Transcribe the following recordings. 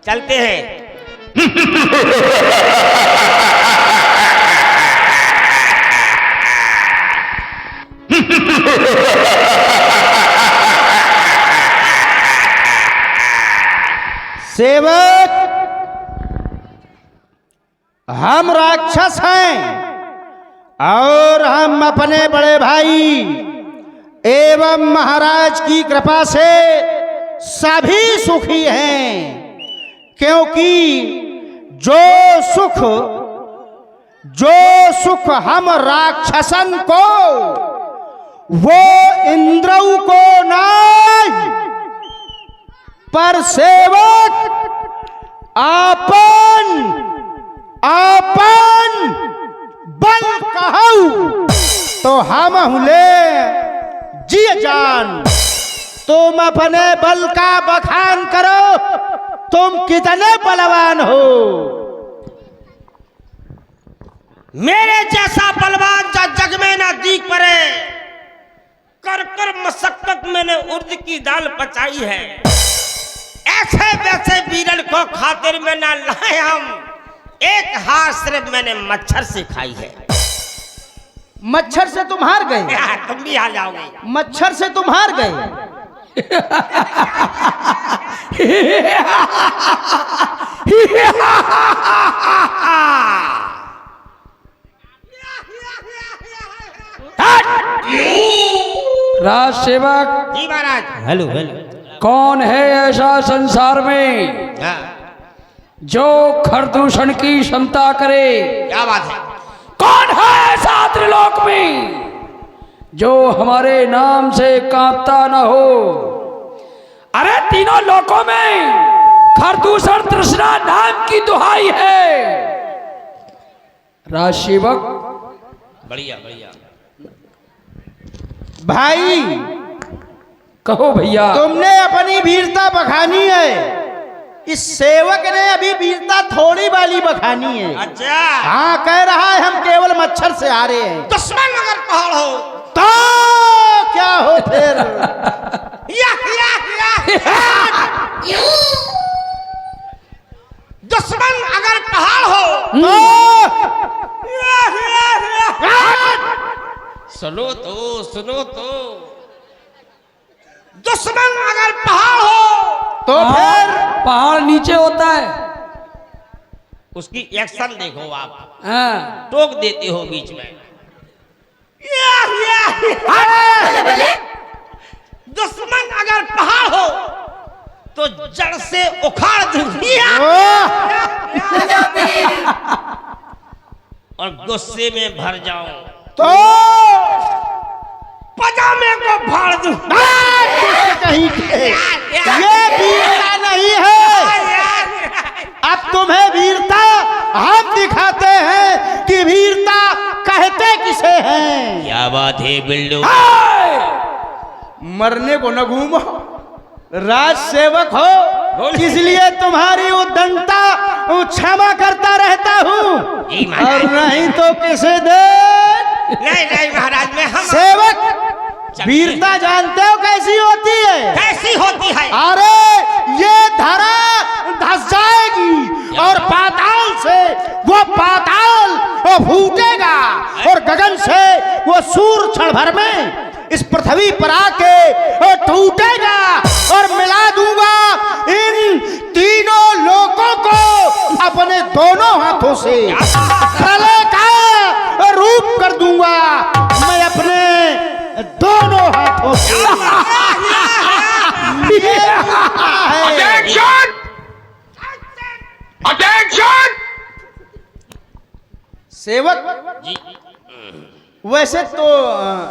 चलते हैं। सेवक, हम राक्षस हैं और हम अपने बड़े भाई एवं महाराज की कृपा से सभी सुखी हैं, क्योंकि जो सुख हम राक्षसन को वो इंद्रऊ को नहीं, पर सेवक आपन बल कहूं तो हम हुले जी जान। तुम अपने बल का बखान करो, तुम कितने बलवान हो। मेरे जैसा बलवान जग में ना दिख पड़े, कर कर मशक्कत मैंने उर्द की दाल पचाई है। ऐसे वैसे वीरन को खातिर में ना लाए हम, एक हार सिर्फ मैंने मच्छर से खाई है। मच्छर से तुम हार गए? तुम भी आ जाओगे। मच्छर से तुम हार गए? राज सेवक जी महाराज। Hello hello. कौन है ऐसा संसार में जो खरदूषण की क्षमता करे? क्या बात है? कौन है ऐसा त्रिलोक में जो हमारे नाम से कांपता न हो? अरे तीनों लोकों में खरदूषण तृष्णा नाम की दुहाई है। राज सेवक बढ़िया बढ़िया। भाई कहो भैया। तुमने अपनी वीरता बखानी है, इस सेवक ने अभी वीरता थोड़ी वाली बखानी है। अच्छा। हाँ, कह रहा है हम केवल मच्छर से आ रहे हैं। दुश्मन अगर पहाड़ हो तो क्या हो फिर? दुश्मन अगर पहाड़ हो सुनो तो दुश्मन अगर पहाड़ हो तो फिर पहाड़ नीचे होता है। उसकी एक्शन देखो आप, हाँ। टोक देते हो बीच में। दुश्मन अगर पहाड़ हो तो जड़ से उखाड़ दूंगी और गुस्से में भर जाऊं तो पजामे को फाड़ दूं। कहीं के ये वीरता नहीं है। अब तुम्हें वीरता हम दिखाते हैं कि वीरता कहते किसे हैं। क्या बात है बिल्डू? मरने को न घूमो, राज सेवक हो इसलिए तुम्हारी उद्दंडता क्षमा करता रहता हूँ, और नहीं तो किसे दे। नहीं महाराज में हम सेवक वीरता जानते हो कैसी होती है? कैसी होती है? अरे ये धरा धस जाएगी और पाताल से वो पाताल वो फूटेगा और गगन से वो सूर्य क्षण भर में इस पृथ्वी पर आके और टूटेगा और मिला दूंगा इन तीनों लोगों को अपने दोनों हाथों से। प्रलय का रूप कर दूंगा मैं अपने दोनों हाथों से। सेवक जी वैसे तो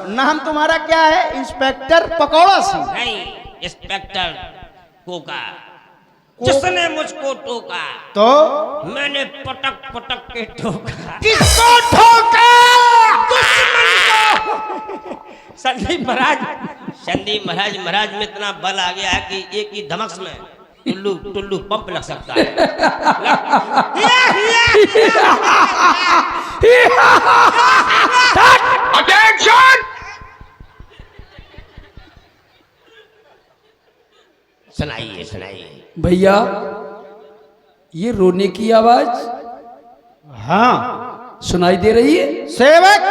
नाम तुम्हारा क्या है? इंस्पेक्टर पकौड़ा सिंह? नहीं, इंस्पेक्टर कोका। जिसने मुझको टोका तो मैंने पटक पटक के ठोका। किसको ठोका? संदीप महाराज में इतना बल आ गया है कि एक ही धमक में टुल्लू पंप लग सकता है। सुनाइए भैया ये रोने की आवाज हाँ सुनाई दे रही है। सेवक,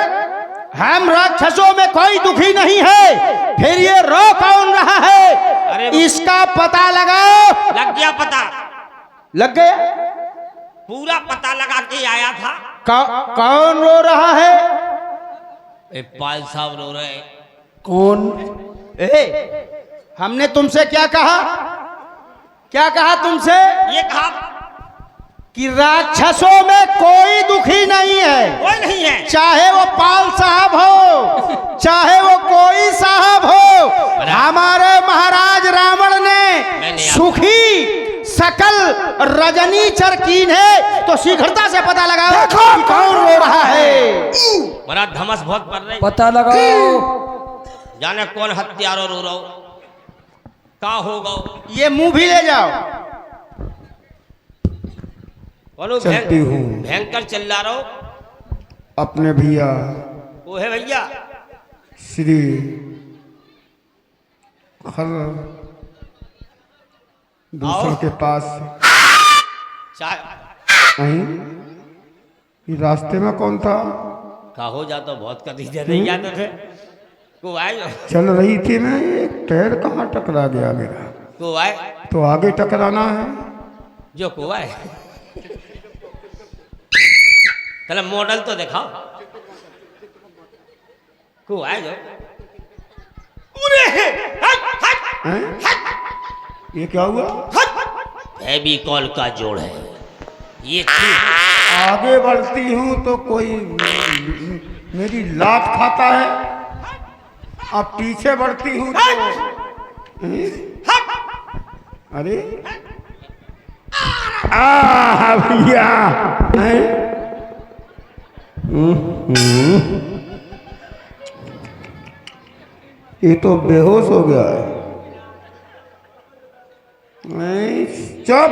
हम राक्षसों में कोई दुखी नहीं है, फिर ये रो कौन रहा है? अरे इसका पता लगाओ। लग गया पता, लग गया? पूरा पता लगा के आया था। कौन रो रहा है? पाल साहब रो रहे। कौन? हमने तुमसे क्या कहा? क्या कहा तुमसे? ये कहा कि राक्षसों में कोई दुखी नहीं है, कोई नहीं है, चाहे वो पाल साहब हो, चाहे वो कोई साहब हो। हमारे महाराज रावण ने सुखी सकल रजनी चरकीन है, तो शीघ्रता से पता लगाओ देखो कि कौन रो रहा है। बड़ा धमस बहुत पड़ रही। पता लगाओ, जाने कौन हत्यारो रो रहा हो, का होगा। ये मुंह भी ले जाओ। बोलो चलती हूँ। भयंकर चिल्ला रहा हो। अपने भैया वो है भैया श्री खर दूसरों के पास ये रास्ते में कौन था? का हो जाता बहुत कभी नहीं जाते थे। को आए चल रही थी मैं, एक पैर कहाँ टकरा गया मेरा। को आए तो आगे टकराना है। जो को आए चलो मॉडल तो दिखाओ। को आए जो ये क्या हुआ? फेविकॉल का जोड़ है ये। आगे बढ़ती हूँ तो कोई मेरी लात खाता है, अब पीछे बढ़ती हूँ तो अरे भैया ये तो बेहोश हो गया है। चुप,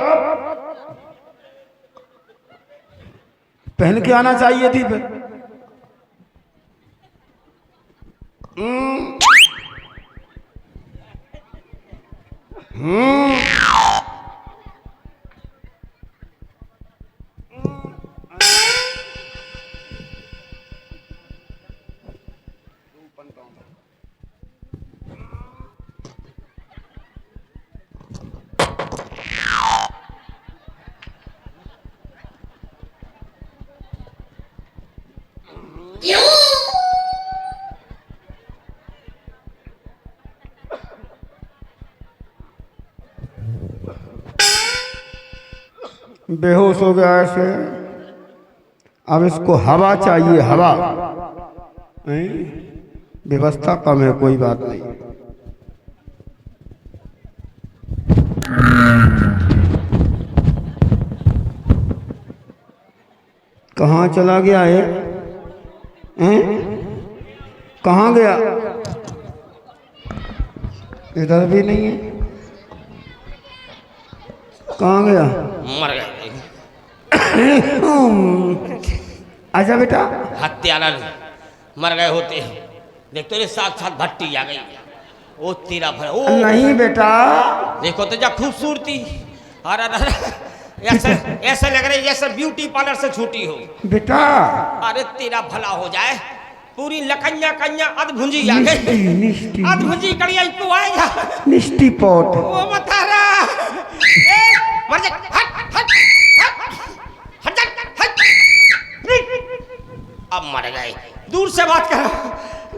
पहन के आना चाहिए थी फिर। बेहोश हो गया ऐसे। अब इसको हवा चाहिए, हवा। व्यवस्था कम है, कोई बात नहीं। कहाँ चला गया है? कहाँ गया? इधर भी नहीं है। कहाँ गया? मर गए। आजा बेटा। हत्यारा मर गए होते। देख तो साक्षात भट्टी आ गई। ओ तेरा भला। ओ नहीं बेटा, देखो तो जा खूबसूरती। अरे ऐसे ऐसे लग रही जैसे ब्यूटी पार्लर से छूटी हो बेटा। अरे तेरा भला हो जाए। पूरी लकन्या कन्या अधभुंजी आ गई। अधभुंजी कड़िया को आएगा। निष्ठी पोट। वो बता रहा मर जा। हट हट हट हट। अब मर गए। दूर से बात करो,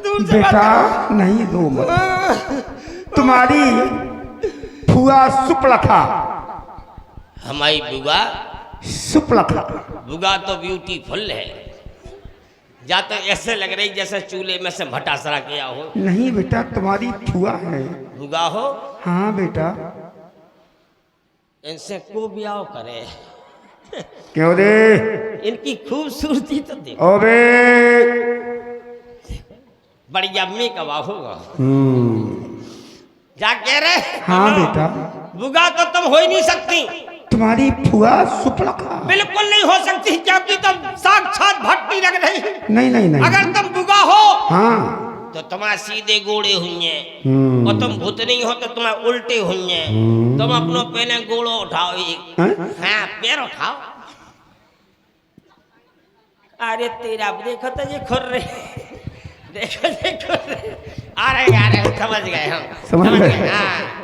दूर से बेटा बात करो। नहीं दो मत। तुम्हारी फुआ सुपलखा। हमारी बुआ सुपलखा। बुआ तो ब्यूटीफुल है। जा तो ऐसे लग रही जैसे चूल्हे में से भटासरा किया हो। नहीं बेटा, तुम्हारी फुआ है। बुआ हो। हाँ बेटा। इनसे को ब्याह करे। क्यों रे? इनकी खूबसूरती तो देखो। ओबे बढ़िया में कवा होगा। जा कह रहे? हाँ बेटा। बुआ तो तुम हो ही नहीं सकती। तुम्हारी फुआ सुपलखा। बिल्कुल नहीं हो सकती, क्योंकि तुम साक्षात भट्टी लग रही। नहीं नहीं नहीं। अगर तुम बुआ हो हाँ तो तुम्हारे सीधे गोड़े हुए और तुम भूतनी हो तो तुम्हारे उल्टे हुए। तुम अपनो पहले गोड़ो उठाओ एक। हाँ पैर उठाओ। अरे तेरा देखो तो ये खुर रहे, देखो ये खुर रहे। आ रहे समझ गए हम, समझ गए। हाँ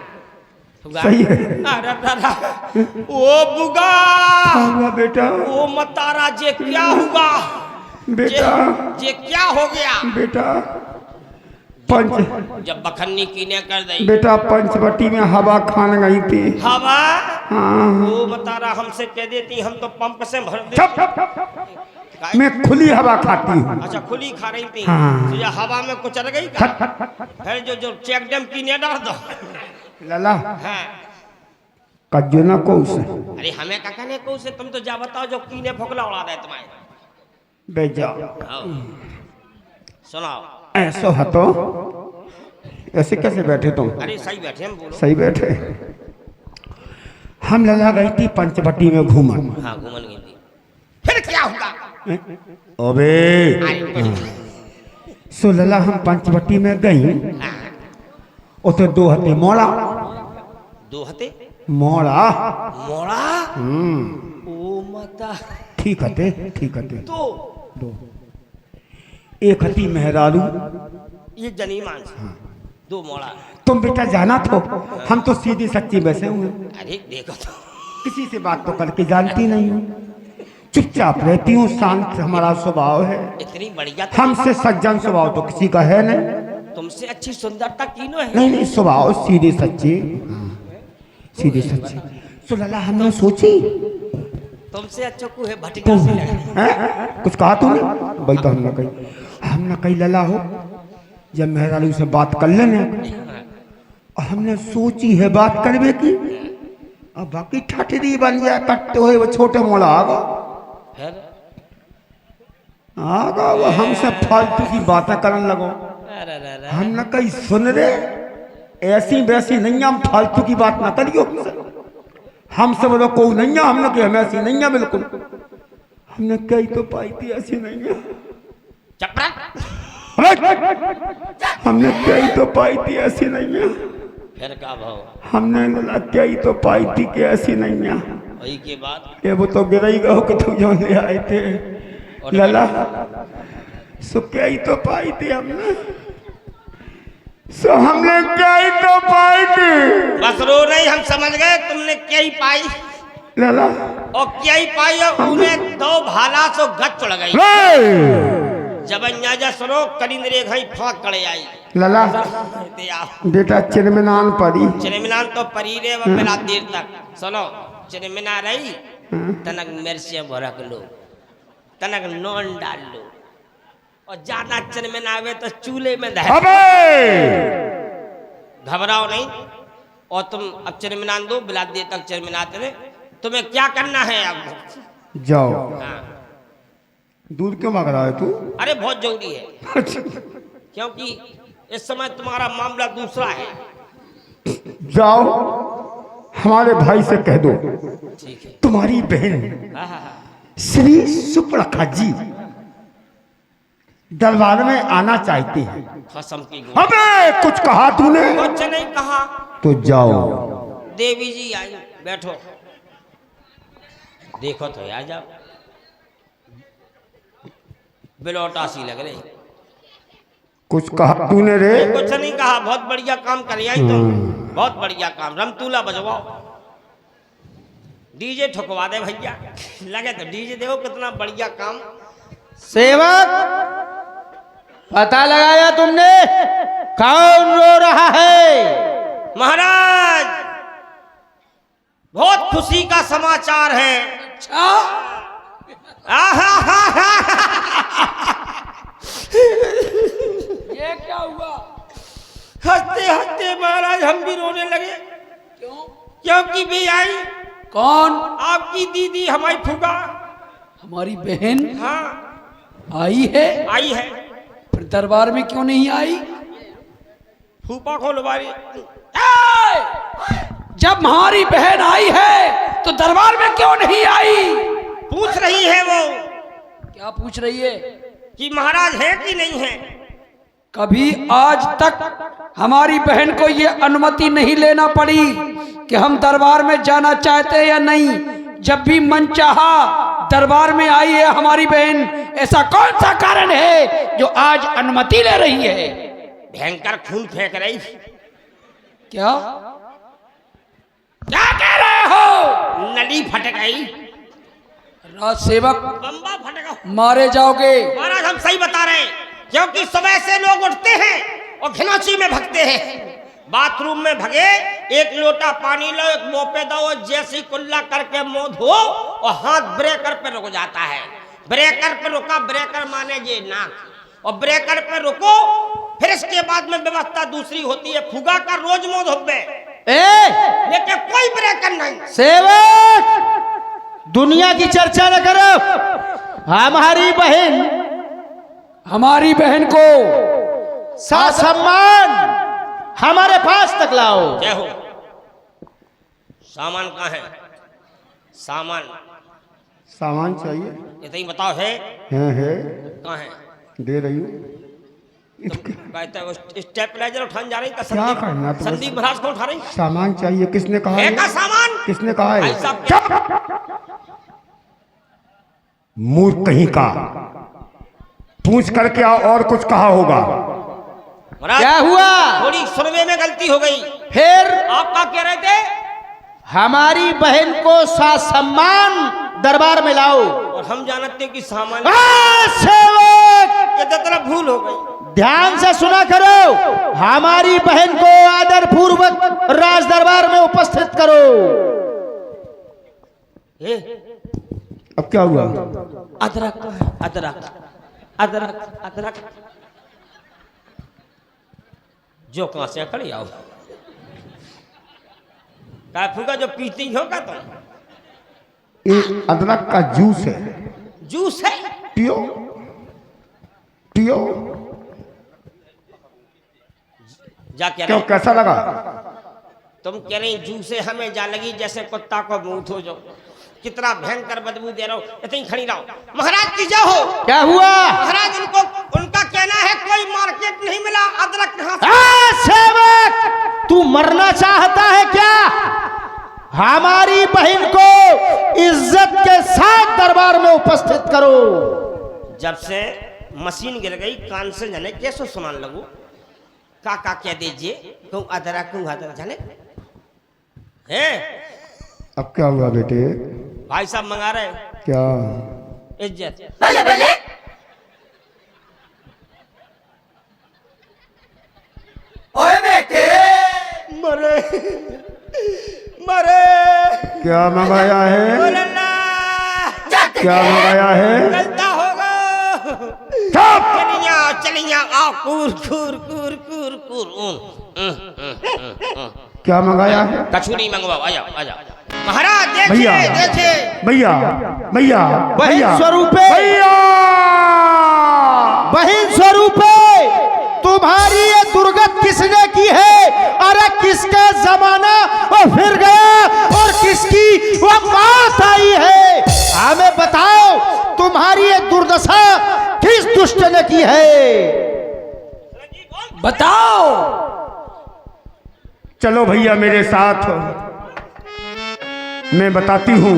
सही है। अरे दादा ओ बुगा हुआ बेटा, ओ मतारा जे क्या हुआ बेटा, जे क्या हो गया बेटा पंच, जब बखन्नी कीने कर दई बेटा पंचवटी में हवा खान गई थी। हवा हाँ। वो मतारा हमसे कह देती हम तो पंप से भर चुप। देते। मैं खुली हवा खाती हूँ। अच्छा खुली खा रही थी। हाँ। तो ये हवा में कुछ चल गई का? फिर जो चेक डैम कीने डाल दो। लला हाँ कज्जो ना को उसे अरे हमें का कहने को उसे, तुम तो जा बताओ जो कीने फोकला उड़ा दे तुम्हारे। बेजा आओ, सुनाओ। ऐसा हतो ऐसे कैसे बैठे तुम? अरे सही बैठे हम, बोलो। सही बैठे। हम लला गई थी पंचवटी में घूमन। हाँ घूमन गई थी, फिर क्या हुआ? अबे अरे सो लला हम पंचवटी में गई, हाँ, उते दो हते मोड़ा। दो हते मोड़ा मोड़ा। ओ माता ठीक हते, ठीक हते तो दो। एक हती मेहरारू, ये जनी मांस, दो मोड़ा। तुम बेटा जाना तो हम तो सीधी सच्ची बैसे हुए, अरे देखो तो किसी से बात तो करके जानती नहीं हूँ, चुपचाप रहती हूँ, शांत हमारा स्वभाव है। इतनी बढ़िया हमसे सज्जन स्वभाव तो किसी का है नहीं। तुमसे अच्छी सुंदरता कीनो है? नहीं नहीं, स्वभाव सीधी सच्ची, सीधी सच्ची। तो लला हमने सोची तुमसे अच्छा को है भटका से लगा। हैं? कुछ कहा तूने? भाई तो हमने कही लला हो जब मेहरारू से बात कर लेने, और हमने सोची है बात करवे की, अब बाकी ठठरी बन जाए कट्टे हुए वो छोटे मोड़ा आगा फिर आगा वो हमसे फालतू की बातें करने लगो। अरे अरे अरे, हमने कही सुन रे, ऐसी वैसी नहीं, हम फालतू की बात ना करियो हमसे बोलो को नहीं है। हमने कही हम ऐसी नहीं है बिल्कुल। हमने कही तो पाई थी ऐसी नहीं है। चपरा हमने कही तो पाई थी ऐसी नहीं है। फिर का भाव हमने लला कही तो पाई थी कि ऐसी नहीं है। वही के बाद ये वो तो गिरई गो कि तू जो ले आए थे लला, सो कही तो पाई थी हमने, सो हमने कही तो पाई थी। बस रो नहीं, हम समझ गए तुमने क्या ही पाई लला और क्या ही पाई, और उन्हें दो भाला सो गच चढ़ गई। जब अन्याजा सुनो करिंदरे घई फाक करे आई। लला बेटा चिरमिनान पड़ी, चिरमिनान तो परी रे वो मेरा देर तक सुनो। चिरमिना रही तनक मिर्चियां भरक लो, तनक नॉन डाल लो, और ज्यादा चिरमिनावे तो चूल्हे में दह। घबराओ नहीं, और तुम अब चिरमिनान दो, बिला देर तक चिरमिनाते रहे। तुम्हें क्या करना है अब? जाओ। हाँ। दूध क्यों मांग रहा है तू? अरे बहुत जरूरी है, क्योंकि इस समय तुम्हारा मामला दूसरा है। जाओ हमारे भाई से कह दो ठीक है। तुम्हारी बहन हाँ हाँ हाँ। श्री सुप्रखा जी दरबार में आना चाहती है। कसम की गोली। अबे कुछ कहा तूने? कुछ नहीं कहा। तो जाओ। देवी जी आई, बैठो, देखो तो आ जाओ। बिलौटा सी लग रही। कुछ कहा तूने रे? कुछ नहीं कहा, बहुत बढ़िया काम कर आई तुम, बहुत बढ़िया काम। रमतूला बजवाओ, डीजे ठुकवा दे भैया। लगे तो डीजे देखो कितना बढ़िया काम। सेवक पता लगाया तुमने कौन रो रहा है? महाराज बहुत खुशी का समाचार है। ये क्या हुआ? हंसते हंसते महाराज हम भी रोने लगे। क्यों? क्योंकि भी आई कौन? आपकी दीदी हमारी फूफा। हमारी बहन हाँ आई है? आई है। फिर दरबार में क्यों नहीं आई? फूफा को लुबारी। जब हमारी बहन आई है तो दरबार में क्यों नहीं आई? पूछ रही है वो क्या पूछ रही है? कि महाराज है कि नहीं है। कभी आज तक हमारी बहन को ये अनुमति नहीं लेना पड़ी कि हम दरबार में जाना चाहते हैं या नहीं। जब भी मन चाहा दरबार में आई है हमारी बहन। ऐसा कौन सा कारण है जो आज अनुमति ले रही है? भयंकर खून फेंक रही। क्या क्या कह रहे हो? नली फट गई। राज सेवक, बम्बा फट गया। मारे जाओगे। महाराज हम सही बता रहे हैं, क्योंकि सुबह से लोग उठते हैं और घिनौची में भगते हैं। बाथरूम में भगे, एक लोटा पानी लो, एक मुंह पे दो, जैसी कुल्ला करके मुंह धो और हाथ ब्रेकर पे रुक जाता है। ब्रेकर पे रुका, ब्रेकर माने ये नाक, और ब्रेकर पे रुको। फिर इसके बाद में व्यवस्था दूसरी होती है, फुगा का रोज मुंह धोबे, लेकिन कोई ब्रेकर नहीं। सेवक, दुनिया की चर्चा न करो। हमारी बहन को सम्मान हमारे पास तक लाओ। जय हो। सामान कहाँ है? सामान चाहिए। ये तो ही बताओ है कहाँ है? दे रही हूँ। कहते हैं स्टेपलाइजर उठाने जा रही का? क्या करना तुम्हें? संदीप महाराज को उठा रही सामान चाहिए। किसने कहा है है? का सामान? किसने कहा है? भाई साहब मूर्ख कहीं का। पूछ करके आओ, और कुछ कहा होगा। महाराज क्या हुआ? थोड़ी सुनने में गलती हो गई। फिर आप क्या कह रहे थे? हमारी बहन को सम्मान दरबार में लाओ। और हम जानते हैं कि सामान सेवक, ये तो तरफ भूल हो गई। ध्यान से सुना करो। हमारी बहन को आदर पूर्वक राज दरबार में उपस्थित करो। अब क्या हुआ? अदरक अदरक अदरक अदरक जो कहां से खड़ी आओ का फूका जो पीती हो का तुम? ये अदरक का जूस है। जूस है? पियो पियो। जा कह क्यों, रहे कैसा लगा? तुम कह रही जूस है, हमें जा लगी जैसे कुत्ता को मुंह हो जाओ। कितना भयंकर बदबू दे रहा हो। इतनी खड़ी रहो। महाराज की जय हो। क्या हुआ? महाराज उनका कहना है कोई मार्केट नहीं मिला। अदरक कहां से? सेवक, तू मरना चाहता है क्या? हमारी बहन को इज्जत के साथ दरबार में उपस्थित करो। जब से मशीन गिर गई कान से जाने कैसे सुनाने लगू। का कह दीजिए कहूँ अदरक जाने है। अब क्या हुआ बेटे? भाई साहब मंगा रहे क्या? इज्जत। ओए बेटे, मरे मरे क्या मंगाया है? क्या मंगाया है? गलता होगा। चुप! चलिया आओ कूर कूर कूर कूर कूर। क्या मंगाया है? कचौरी मंगवाओ। आ जाओ महाराज। भैया देखिए भैया भैया बहन स्वरूपे, भैया बहन स्वरूपे, तुम्हारी ये दुर्गत किसने की है? अरे किसका जमाना वो फिर गया और किसकी वो मौत आई है? हमें बताओ, तुम्हारी ये दुर्दशा किस दुष्ट ने की है? बताओ। चलो भैया मेरे साथ, मैं बताती हूँ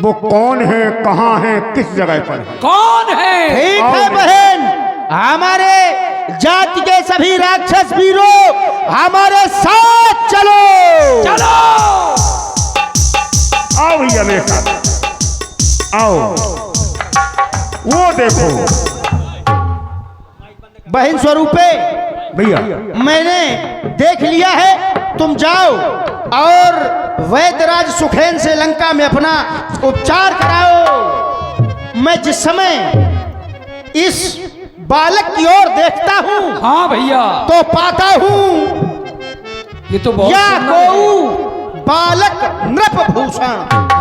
वो कौन है, कहाँ है, किस जगह पर है। कौन है? ठीक है बहन, हमारे जाति के सभी राक्षस वीरों हमारे साथ चलो। चलो। आओ भैया मेरे साथ आओ। वो देखो बहन स्वरूपे, भैया, मैंने देख लिया है। तुम जाओ और वैद्यराज सुखेन से लंका में अपना उपचार कराओ। मैं जिस समय इस बालक की ओर देखता हूँ, हाँ भैया, तो पाता हूँ ये तो बहुत या सुंदर है। को बालक नृपभूषण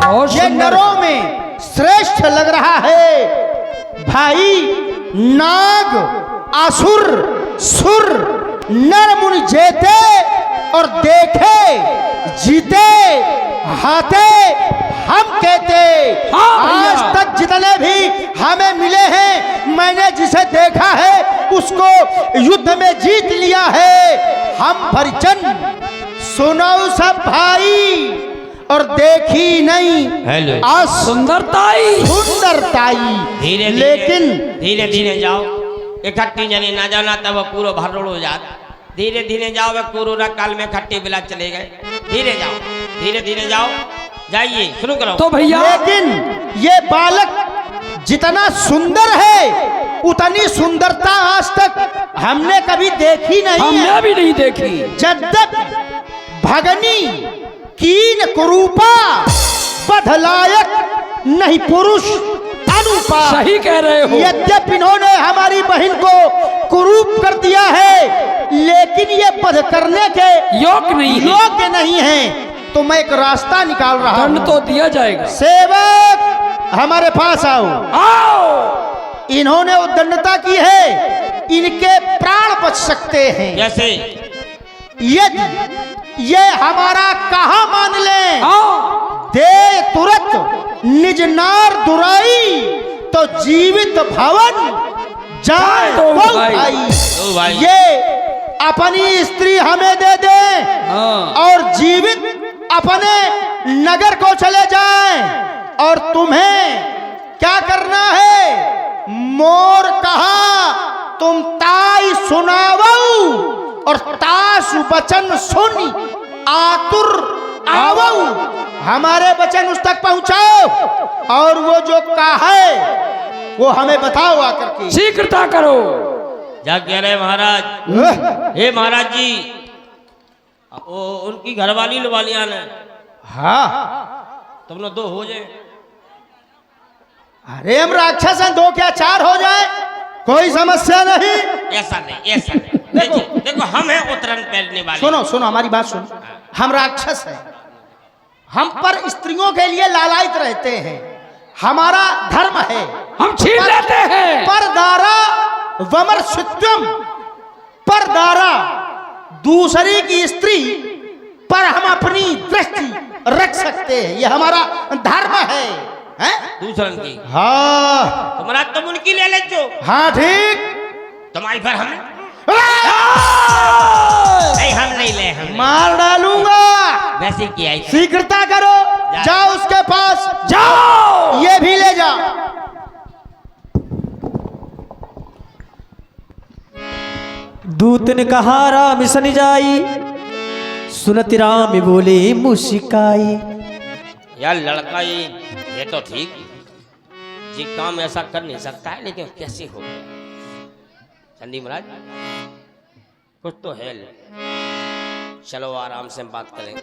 बहुत ये सुंदर। नरों में श्रेष्ठ लग रहा है। भाई नाग असुर सुर नर मुनि जेते और देखे जीते हाथे हम कहते। हाँ भैया। आज तक जितने भी हमें मिले हैं, मैंने जिसे देखा है उसको युद्ध में जीत लिया है। हम परिजन सुनो सब भाई और देखी नहीं हेलो आज सुंदरताई सुंदरताई, धीरे लेकिन धीरे धीरे जाओ, इकट्ठी जने ना जाओ ना तब पूरा भरोड़ हो जात। धीरे धीरे जाओ, वे कोरोना काल में खट्टे बिला चले गए। धीरे जाओ, धीरे धीरे जाओ, जाइए शुरू करो। तो भैया लेकिन ये बालक जितना सुंदर है उतनी सुंदरता आज तक हमने कभी देखी नहीं है। हमने भी नहीं देखी। जद्यप भगनी कीन कुरूपा बधलायक नहीं पुरुष अनुपा। सही कह रहे हो। यद्यप इन्होंने हमारी बहन को कुरूप कर दिया है, लेकिन ये बध करने के योग्य नहीं है। योग्य नहीं है। तो मैं एक रास्ता निकाल रहा हूं। दंड तो दिया जाएगा। सेवक हमारे पास आओ। आओ। इन्होंने उद्दंडता की है, इनके प्राण बच सकते हैं। जैसे यदि ये हमारा कहा मान ले, आओ। दे तुरंत निज नार दुराई, तो जीवित भवन जाए दो दो भाई। दो भाई। ये अपनी स्त्री हमें दे दे हाँ। और जीवित अपने नगर को चले जाएं। और तुम्हें क्या करना है? मोर कहा तुम ताई सुनावऊ और तासु बचन सुनी आतुर आवऊ। हमारे वचन उस तक पहुंचाओ और वो जो कहा है वो हमें बताओ आकर के। शीघ्रता करो। जा कह रहे महाराज, हे महाराज जी, वो उनकी घरवाली लवालियां ने हाँ, तुम लोग दो हो जाए। अरे हम राक्षस हैं, दो क्या चार हो जाए, कोई समस्या नहीं। ऐसा नहीं, ऐसा नहीं। देखो देखो, हम हैं उतरन पहनने वाले। सुनो सुनो हमारी बात सुनो। हम राक्षस हैं, हम पर स्त्रियों के लिए लालायित रहते हैं, हमारा धर्म है। हम छीन लेते हैं। परदारा वमर्षित्वम, परदारा दूसरी की स्त्री पर हम अपनी दृष्टि रख सकते हैं, यह हमारा धर्म है, हैं? दूसरन की हाँ तुम्हारा तुम उनकी ले ले जो हाँ ठीक। तुम्हारी पर हमें नहीं, हम नहीं ले, हम मार डालूंगा। वैसे किया ही। शीघ्रता करो, जाओ उसके पास, जाओ। ये भी ले जाओ। दूत ने कहा राम सन जाई, सुनति राम बोले मुस्काई। यार लड़का ये तो ठीक जी काम ऐसा कर नहीं सकता है, लेकिन कैसे हो गया? चंदी महाराज कुछ तो है, चलो आराम से बात करेंगे।